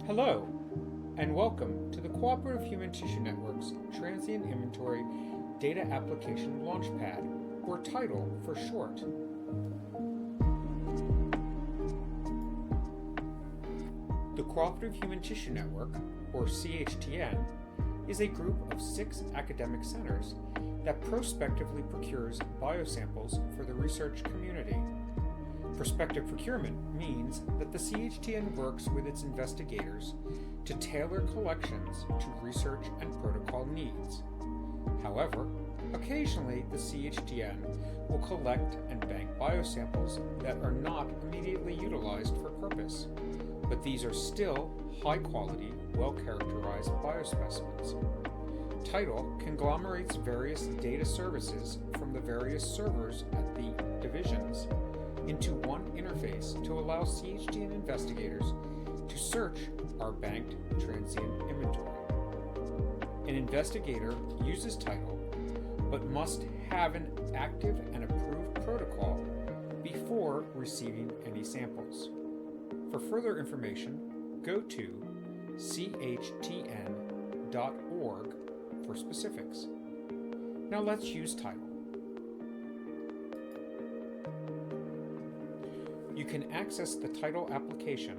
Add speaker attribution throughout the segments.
Speaker 1: Hello, and welcome to the Cooperative Human Tissue Network's Transient Inventory Data Application Launchpad, or TIDAL for short. The Cooperative Human Tissue Network, or CHTN, is a group of 6 academic centers that prospectively procures biosamples for the research community. Prospective procurement means that the CHTN works with its investigators to tailor collections to research and protocol needs. However, occasionally the CHTN will collect and bank biosamples that are not immediately utilized for purpose, but these are still high-quality, well-characterized biospecimens. TIDAL conglomerates various data services from the various servers at the divisions into one interface to allow CHTN investigators to search our banked transient inventory. An investigator uses TIDAL but must have an active and approved protocol before receiving any samples. For further information, go to CHTN.org for specifics. Now let's use TIDAL. You can access the TIDAL application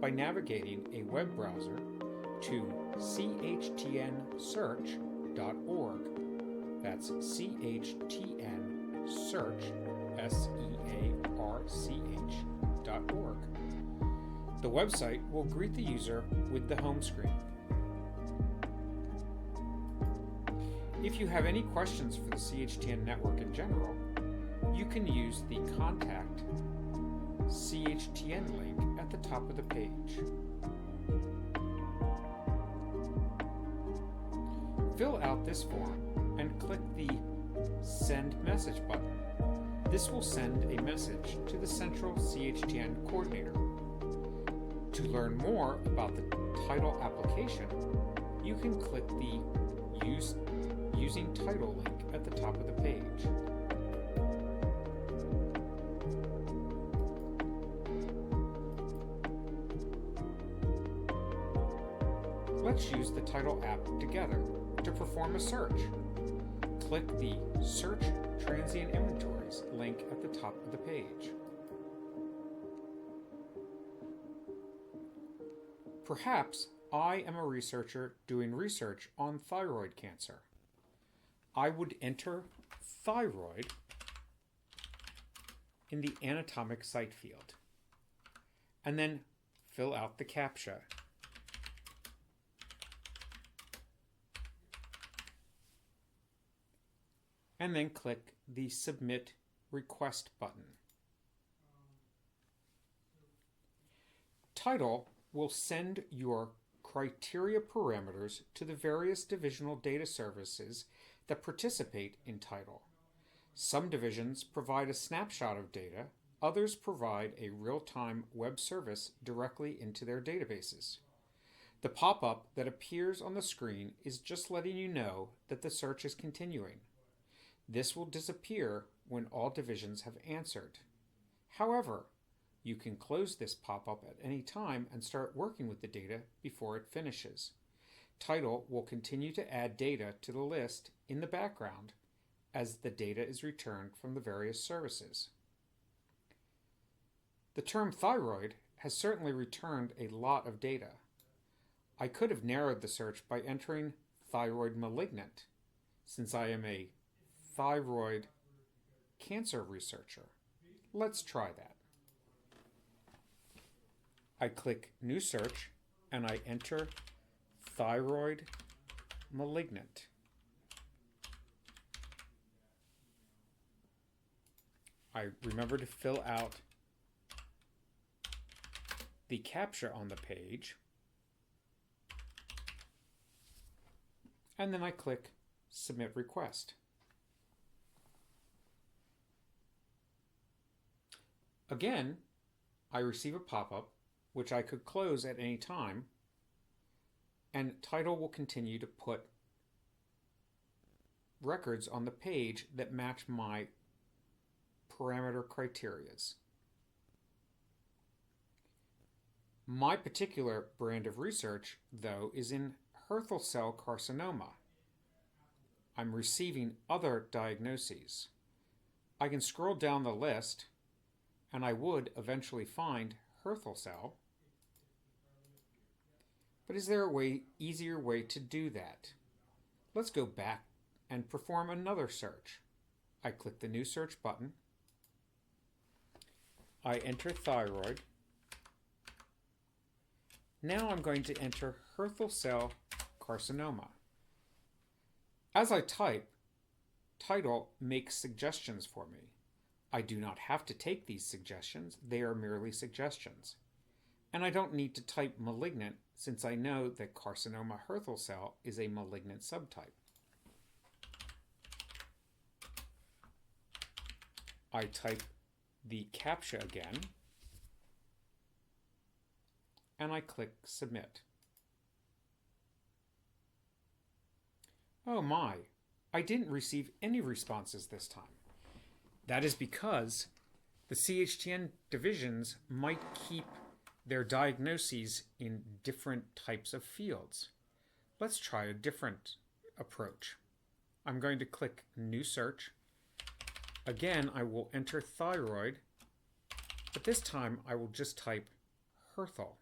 Speaker 1: by navigating a web browser to CHTNsearch.org. That's CHTN Search, SEARCH.org. The website will greet the user with the home screen. If you have any questions for the CHTN network in general, you can use the Contact CHTN link at the top of the page. Fill out this form and click the Send Message button. This will send a message to the central CHTN coordinator. To learn more about the TIDAL application, you can click the Using TIDAL link at the top of the page. Let's use the TIDAL app together to perform a search. Click the Search Transient Inventories link at the top of the page. Perhaps I am a researcher doing research on thyroid cancer. I would enter thyroid in the anatomic site field and then fill out the CAPTCHA. And then click the Submit Request button. TIDAL will send your criteria parameters to the various divisional data services that participate in TIDAL. Some divisions provide a snapshot of data, others provide a real-time web service directly into their databases. The pop-up that appears on the screen is just letting you know that the search is continuing. This will disappear when all divisions have answered. However, you can close this pop-up at any time and start working with the data before it finishes. TIDAL will continue to add data to the list in the background as the data is returned from the various services. The term thyroid has certainly returned a lot of data. I could have narrowed the search by entering thyroid malignant, since I am a thyroid cancer researcher. Let's try that. I click New Search and I enter thyroid malignant. I remember to fill out the CAPTCHA on the page, and then I click Submit Request. Again, I receive a pop-up, which I could close at any time, and TIDAL will continue to put records on the page that match my parameter criterias. My particular brand of research, though, is in Hürthle cell carcinoma. I'm receiving other diagnoses. I can scroll down the list, and I would eventually find Hürthle cell. But is there a easier way to do that? Let's go back and perform another search. I click the New Search button. I enter thyroid. Now I'm going to enter Hürthle cell carcinoma. As I type, TIDAL makes suggestions for me. I do not have to take these suggestions, they are merely suggestions. And I don't need to type malignant since I know that carcinoma Hürthle cell is a malignant subtype. I type the CAPTCHA again, and I click Submit. Oh my, I didn't receive any responses this time. That is because the CHTN divisions might keep their diagnoses in different types of fields. Let's try a different approach. I'm going to click New Search. Again, I will enter thyroid, but this time I will just type Hürthle.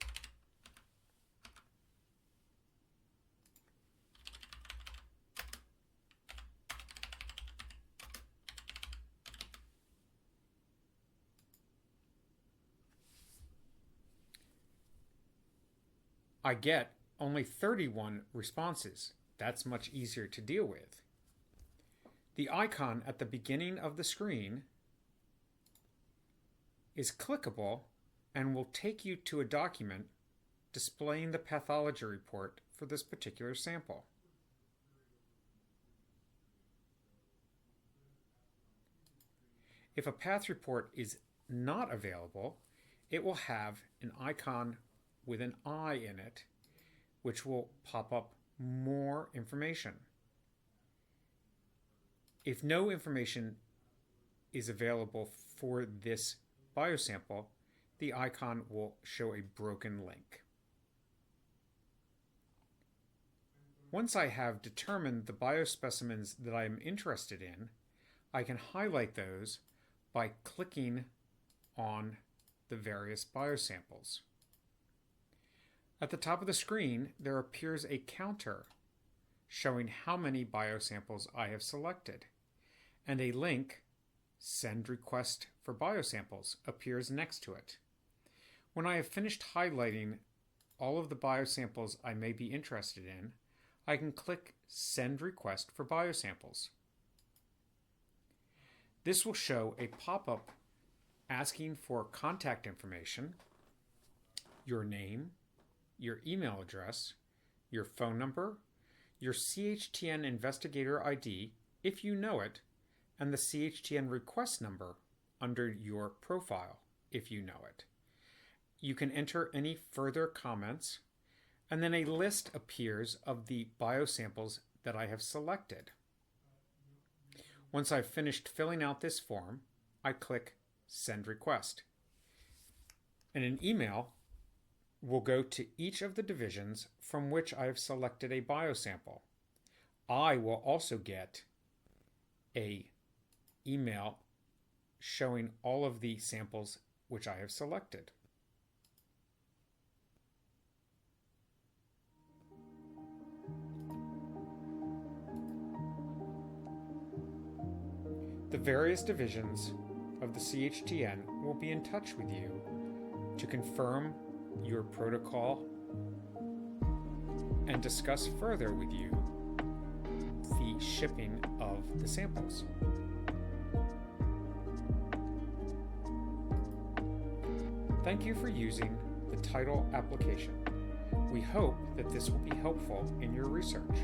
Speaker 1: I get only 31 responses. That's much easier to deal with. The icon at the beginning of the screen is clickable and will take you to a document displaying the pathology report for this particular sample. If a path report is not available, it will have an icon with an eye in it, which will pop up more information. If no information is available for this biosample, the icon will show a broken link. Once I have determined the biospecimens that I am interested in, I can highlight those by clicking on the various biosamples. At the top of the screen, there appears a counter showing how many biosamples I have selected, and a link, Send Request for Biosamples, appears next to it. When I have finished highlighting all of the biosamples I may be interested in, I can click Send Request for Biosamples. This will show a pop-up asking for contact information, your name, your email address, your phone number, your CHTN investigator ID, if you know it, and the CHTN request number under your profile, if you know it. You can enter any further comments, and then a list appears of the biosamples that I have selected. Once I've finished filling out this form, I click Send Request. And an email will go to each of the divisions from which I have selected a biosample. I will also get an email showing all of the samples which I have selected. The various divisions of the CHTN will be in touch with you to confirm your protocol and discuss further with you the shipping of the samples. Thank you for using the TIDAL application. We hope that this will be helpful in your research.